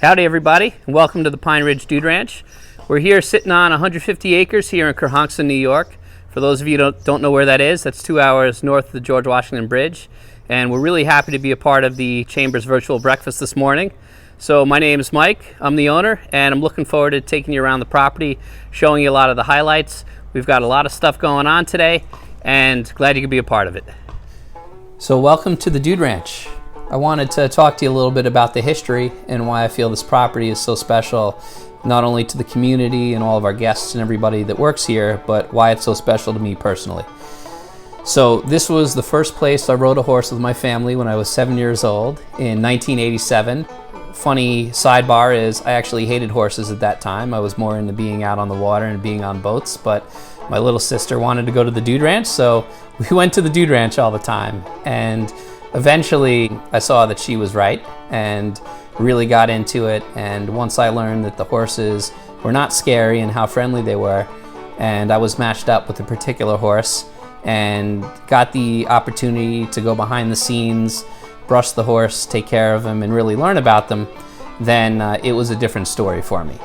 Howdy everybody, and welcome to the Pine Ridge Dude Ranch. We're here sitting on 150 acres here in Kerhonkson, New York. For those of you who don't know where that is, that's 2 hours north of the George Washington Bridge. And we're really happy to be a part of the Chamber's virtual breakfast this morning. So my name is Mike, I'm the owner, and I'm looking forward to taking you around the property, showing you a lot of the highlights. We've got a lot of stuff going on today, and glad you could be a part of it. So welcome to the Dude Ranch. I wanted to talk to you a little bit about the history and why I feel this property is so special, not only to the community and all of our guests and everybody that works here, but why it's so special to me personally. So this was the first place I rode a horse with my family when I was 7 years old in 1987. Funny sidebar is I actually hated horses at that time. I was more into being out on the water and being on boats, but my little sister wanted to go to the Dude Ranch, so we went to the Dude Ranch all the time. And eventually, I saw that she was right and really got into it. And once I learned that the horses were not scary and how friendly they were, and I was matched up with a particular horse and got the opportunity to go behind the scenes, brush the horse, take care of him, and really learn about them, then it was a different story for me.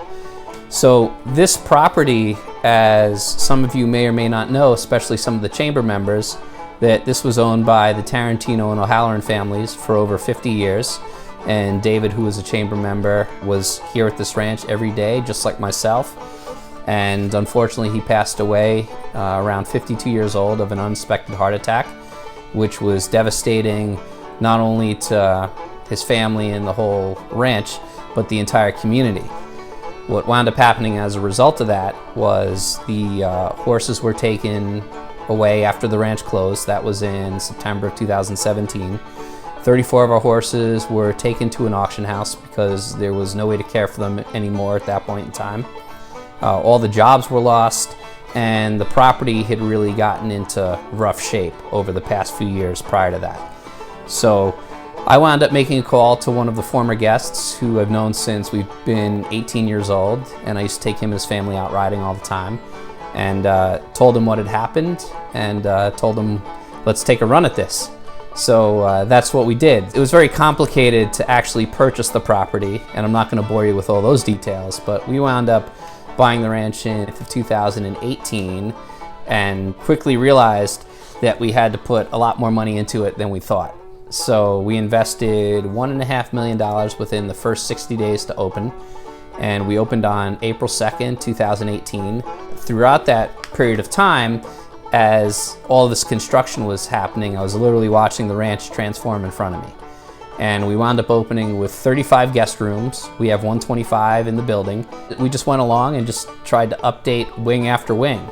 So this property, as some of you may or may not know, especially some of the chamber members, that this was owned by the Tarantino and O'Halloran families for over 50 years. And David, who was a chamber member, was here at this ranch every day, just like myself. And unfortunately, he passed away around 52 years old of an unexpected heart attack, which was devastating not only to his family and the whole ranch, but the entire community. What wound up happening as a result of that was the horses were taken away after the ranch closed. That was in September of 2017. 34 of our horses were taken to an auction house because there was no way to care for them anymore at that point in time. All the jobs were lost, and the property had really gotten into rough shape over the past few years prior to that. So I wound up making a call to one of the former guests who I've known since we've been 18 years old, and I used to take him and his family out riding all the time, and told him what had happened, and told him, let's take a run at this. So that's what we did. It was very complicated to actually purchase the property, and I'm not going to bore you with all those details, but we wound up buying the ranch in 2018 and quickly realized that we had to put a lot more money into it than we thought. So we invested $1.5 million within the first 60 days to open, and we opened on April 2nd, 2018. Throughout that period of time, as all this construction was happening, I was literally watching the ranch transform in front of me. And we wound up opening with 35 guest rooms. We have 125 in the building. We just went along and just tried to update wing after wing.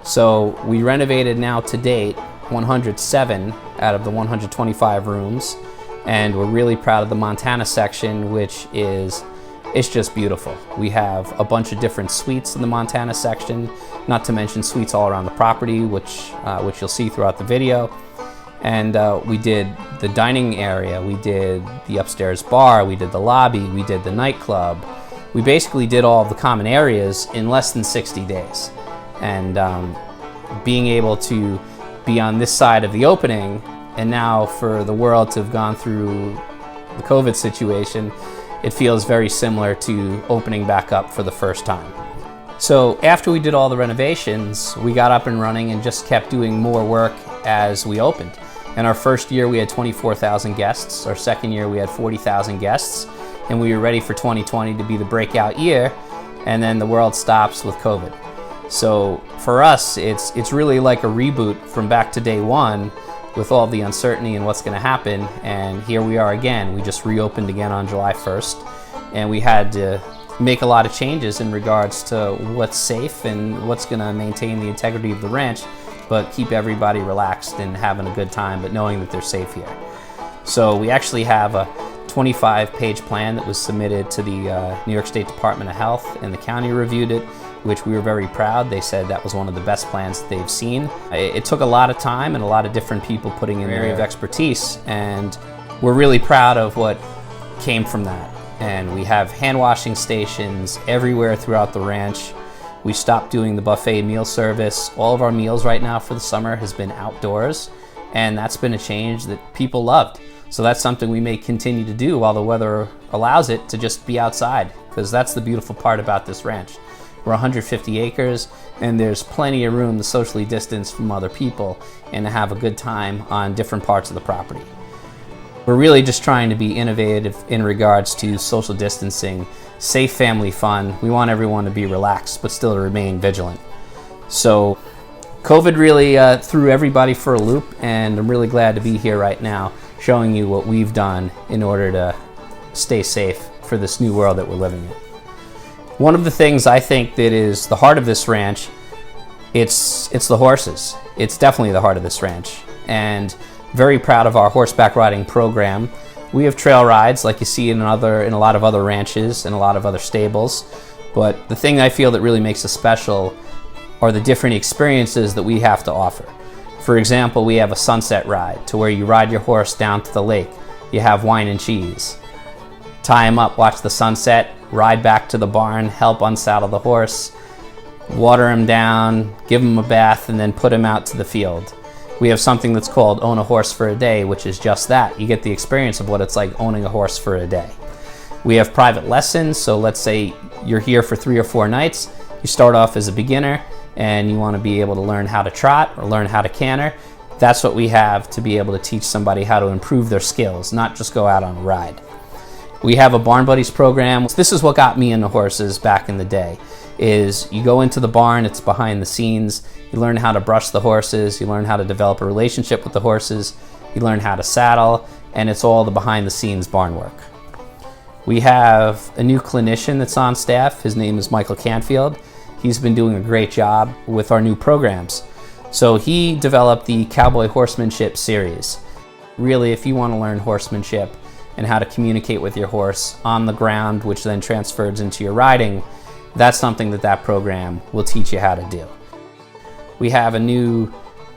So we renovated now to date 107 out of the 125 rooms. And we're really proud of the Montana section, which is it's just beautiful. We have a bunch of different suites in the Montana section, not to mention suites all around the property, which you'll see throughout the video. And we did the dining area, we did the upstairs bar, we did the lobby, we did the nightclub. We basically did all of the common areas in less than 60 days. And being able to be on this side of the opening, and now for the world to have gone through the COVID situation, it feels very similar to opening back up for the first time. So after we did all the renovations, we got up and running and just kept doing more work as we opened. In our first year, we had 24,000 guests. Our second year, we had 40,000 guests. And we were ready for 2020 to be the breakout year. And then the world stops with COVID. So for us, it's really like a reboot from back to day one, with all the uncertainty and what's going to happen. And here we are again. We just reopened again on July 1st, and we had to make a lot of changes in regards to what's safe and what's going to maintain the integrity of the ranch, but keep everybody relaxed and having a good time, but knowing that they're safe here. So we actually have a 25-page plan that was submitted to the New York State Department of Health, and the county reviewed it, which we were very proud. They said that was one of the best plans that they've seen. It took a lot of time and a lot of different people putting in their area of expertise, and we're really proud of what came from that. And we have hand washing stations everywhere throughout the ranch. We stopped doing the buffet meal service. All of our meals right now for the summer has been outdoors, and that's been a change that people loved. So that's something we may continue to do while the weather allows it, to just be outside, because that's the beautiful part about this ranch. We're 150 acres, and there's plenty of room to socially distance from other people and to have a good time on different parts of the property. We're really just trying to be innovative in regards to social distancing, safe family fun. We want everyone to be relaxed, but still to remain vigilant. So COVID really threw everybody for a loop, and I'm really glad to be here right now showing you what we've done in order to stay safe for this new world that we're living in. One of the things I think that is the heart of this ranch, it's the horses. It's definitely the heart of this ranch, and very proud of our horseback riding program. We have trail rides like you see in a lot of other ranches and a lot of other stables, but the thing I feel that really makes us special are the different experiences that we have to offer. For example, we have a sunset ride to where you ride your horse down to the lake. You have wine and cheese. Tie him up, watch the sunset, ride back to the barn, help unsaddle the horse, water him down, give him a bath, and then put him out to the field. We have something that's called Own a Horse for a Day, which is just that. You get the experience of what it's like owning a horse for a day. We have private lessons, so let's say you're here for 3 or 4 nights. You start off as a beginner and you want to be able to learn how to trot or learn how to canter. That's what we have to be able to teach somebody how to improve their skills, not just go out on a ride. We have a Barn Buddies program. This is what got me into horses back in the day, is you go into the barn, it's behind the scenes, you learn how to brush the horses, you learn how to develop a relationship with the horses, you learn how to saddle, and it's all the behind the scenes barn work. We have a new clinician that's on staff. His name is Michael Canfield. He's been doing a great job with our new programs. So he developed the Cowboy Horsemanship series. Really, if you want to learn horsemanship and how to communicate with your horse on the ground, which then transfers into your riding, that's something that program will teach you how to do. We have a new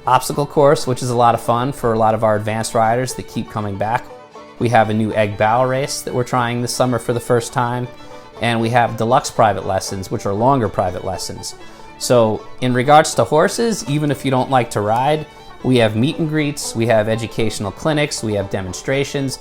obstacle course, which is a lot of fun for a lot of our advanced riders that keep coming back. We have a new egg barrel race that we're trying this summer for the first time. And we have deluxe private lessons, which are longer private lessons. So in regards to horses, even if you don't like to ride, we have meet and greets, we have educational clinics, we have demonstrations.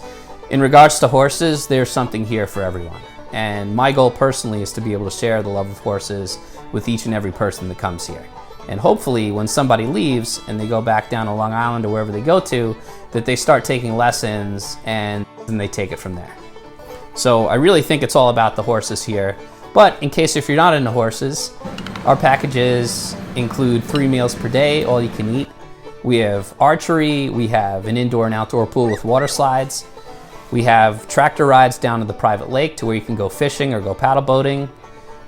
In regards to horses, there's something here for everyone. And my goal personally is to be able to share the love of horses with each and every person that comes here. And hopefully when somebody leaves and they go back down to Long Island or wherever they go to, that they start taking lessons and then they take it from there. So I really think it's all about the horses here. But in case if you're not into horses, our packages include 3 meals per day, all you can eat. We have archery, we have an indoor and outdoor pool with water slides. We have tractor rides down to the private lake to where you can go fishing or go paddle boating.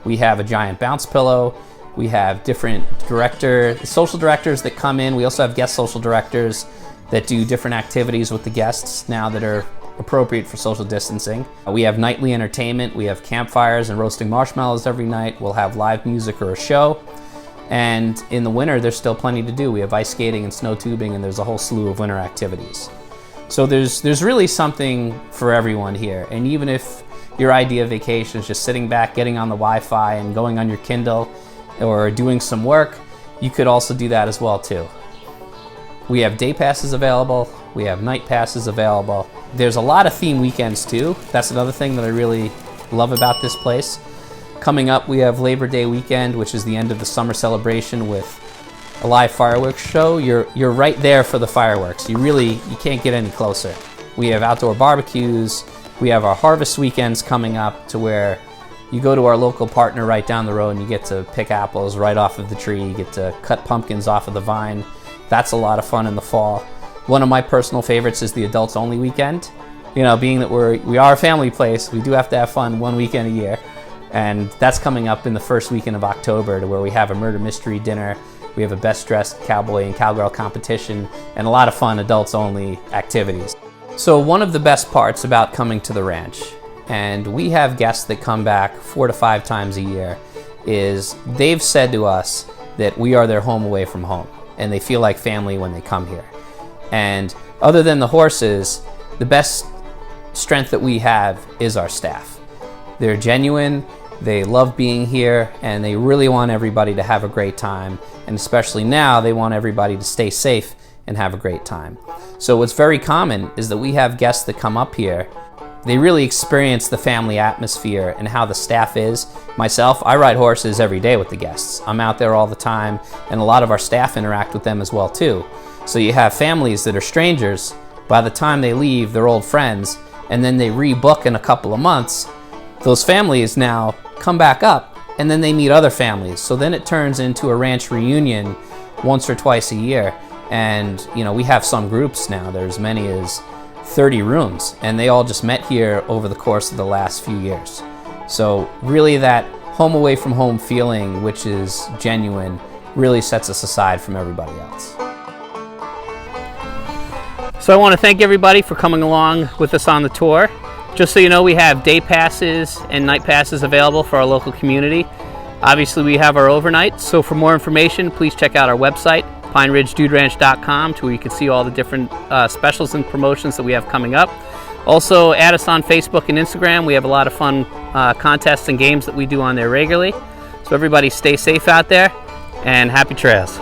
We have a giant bounce pillow. We have different social directors that come in. We also have guest social directors that do different activities with the guests now that are appropriate for social distancing. We have nightly entertainment. We have campfires and roasting marshmallows every night. We'll have live music or a show. And in the winter, there's still plenty to do. We have ice skating and snow tubing, and there's a whole slew of winter activities. So there's really something for everyone here. And even if your idea of vacation is just sitting back, getting on the Wi-Fi and going on your Kindle or doing some work, you could also do that as well too. We have day passes available. We have night passes available. There's a lot of theme weekends too. That's another thing that I really love about this place. Coming up, we have Labor Day weekend, which is the end of the summer celebration with a live fireworks show. You're right there for the fireworks. You can't get any closer. We have outdoor barbecues. We have our harvest weekends coming up to where you go to our local partner right down the road and you get to pick apples right off of the tree. You get to cut pumpkins off of the vine. That's a lot of fun in the fall. One of my personal favorites is the adults only weekend. You know, being that we are a family place, we do have to have fun one weekend a year. And that's coming up in the first weekend of October, to where we have a murder mystery dinner. We have a best dressed cowboy and cowgirl competition and a lot of fun adults only activities. So one of the best parts about coming to the ranch, and we have guests that come back 4 to 5 times a year, is they've said to us that we are their home away from home, and they feel like family when they come here. And other than the horses, the best strength that we have is our staff. They're genuine, they love being here, and they really want everybody to have a great time. And especially now, they want everybody to stay safe and have a great time. So what's very common is that we have guests that come up here. They really experience the family atmosphere and how the staff is. Myself, I ride horses every day with the guests. I'm out there all the time, and a lot of our staff interact with them as well too. So you have families that are strangers. By the time they leave, they're old friends, and then they rebook in a couple of months. Those families now come back up, and then they meet other families. So then it turns into a ranch reunion once or twice a year. And we have some groups now, there's as many as 30 rooms, and they all just met here over the course of the last few years. So really that home away from home feeling, which is genuine, really sets us aside from everybody else. So I want to thank everybody for coming along with us on the tour. Just so you know, we have day passes and night passes available for our local community. Obviously we have our overnight, so for more information please check out our website, pineridgeduderanch.com, to where you can see all the different specials and promotions that we have coming up. Also add us on Facebook and Instagram. We have a lot of fun contests and games that we do on there regularly. So everybody stay safe out there, and happy trails.